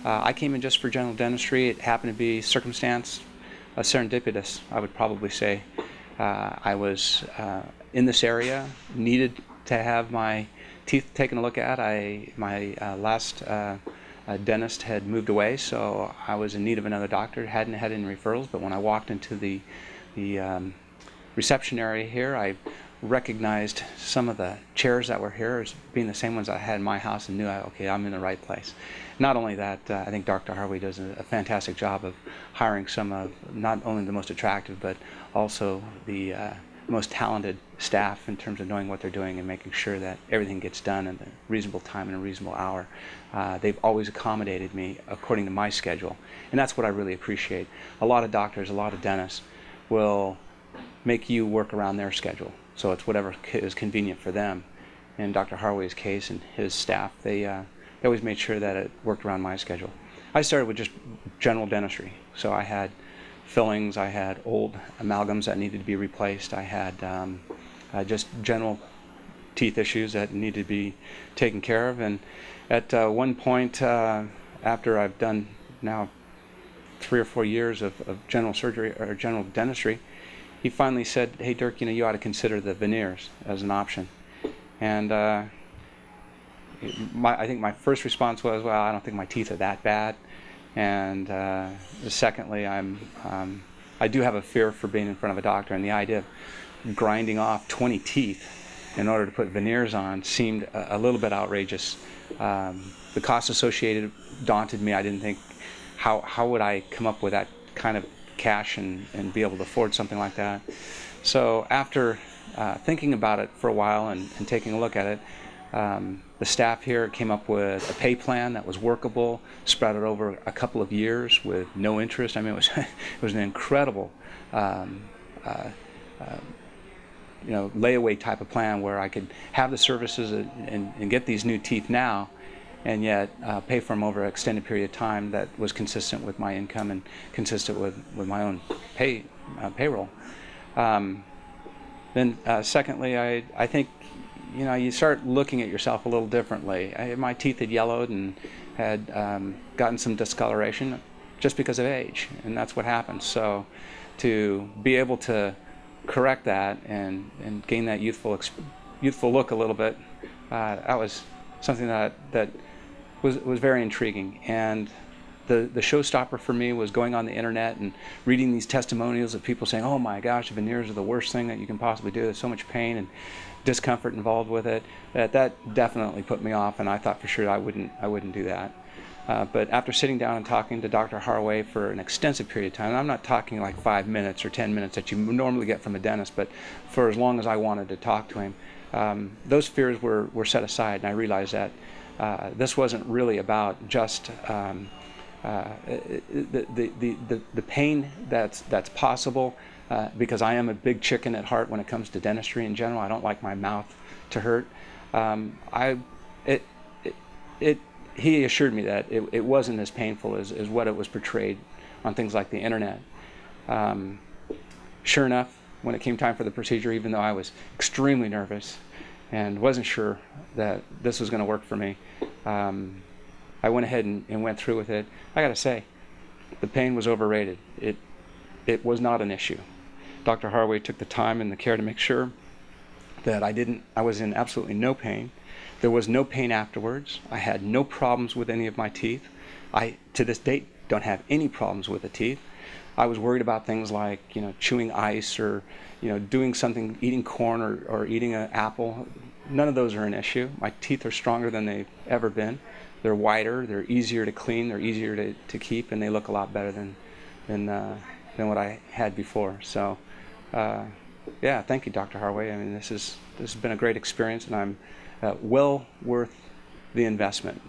I came in just for general dentistry. It happened to be circumstance, serendipitous, I would probably say. I was in this area, needed to have my teeth taken a look at. My last dentist had moved away, so I was in need of another doctor. Hadn't had any referrals, but when I walked into the reception area here, I recognized some of the chairs that were here as being the same ones I had in my house, and knew, okay, I'm in the right place. Not only that, I think Dr. Harvey does a fantastic job of hiring some of not only the most attractive, but also the most talented staff in terms of knowing what they're doing and making sure that everything gets done in a reasonable time and a reasonable hour. They've always accommodated me according to my schedule, and that's what I really appreciate. A lot of doctors, a lot of dentists will make you work around their schedule, so it's whatever is convenient for them. In Dr. Harway's case and his staff, they always made sure that it worked around my schedule. I started with just general dentistry, so I had fillings, I had old amalgams that needed to be replaced, I had just general teeth issues that needed to be taken care of. And at one point, after I've done now 3 or 4 years of general surgery or general dentistry, he finally said, "Hey Dirk, you ought to consider the veneers as an option." And I think my first response was, well, I don't think my teeth are that bad. And secondly, I do have a fear for being in front of a doctor, and the idea of grinding off 20 teeth in order to put veneers on seemed a little bit outrageous. The cost associated daunted me. I didn't think, how would I come up with that kind of cash and be able to afford something like that. So after thinking about it for a while and taking a look at it, the staff here came up with a pay plan that was workable, spread it over a couple of years with no interest. I mean, it was an incredible layaway type of plan where I could have the services and get these new teeth now, and yet pay for them over an extended period of time that was consistent with my income and consistent with my own payroll. Then secondly, I think you start looking at yourself a little differently. My teeth had yellowed and had gotten some discoloration just because of age, and that's what happens. So to be able to correct that and gain that youthful look a little bit, that was something that was very intriguing. And the showstopper for me was going on the internet and reading these testimonials of people saying, "Oh my gosh, veneers are the worst thing that you can possibly do. There's so much pain and discomfort involved with it." That definitely put me off, and I thought for sure I wouldn't do that. But after sitting down and talking to Dr. Harway for an extensive period of time, and I'm not talking like 5 minutes or 10 minutes that you normally get from a dentist, but for as long as I wanted to talk to him, those fears were set aside, and I realized that this wasn't really about just the pain that's possible, because I am a big chicken at heart when it comes to dentistry in general. I don't like my mouth to hurt. He assured me that it wasn't as painful as what it was portrayed on things like the internet. Sure enough, when it came time for the procedure, even though I was extremely nervous and wasn't sure that this was going to work for me, I went ahead and went through with it. I got to say, the pain was overrated. It was not an issue. Dr. Harway took the time and the care to make sure that I was in absolutely no pain. There was no pain afterwards. I had no problems with any of my teeth. I, to this date, don't have any problems with the teeth. I was worried about things like, chewing ice or, doing something, eating corn or eating an apple. None of those are an issue. My teeth are stronger than they've ever been. They're whiter, they're easier to clean, they're easier to keep, and they look a lot better than what I had before. So, yeah, thank you, Dr. Harway. I mean, this has been a great experience, and I'm well worth the investment.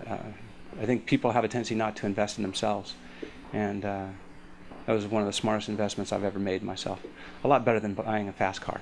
I think people have a tendency not to invest in themselves, and that was one of the smartest investments I've ever made myself. A lot better than buying a fast car.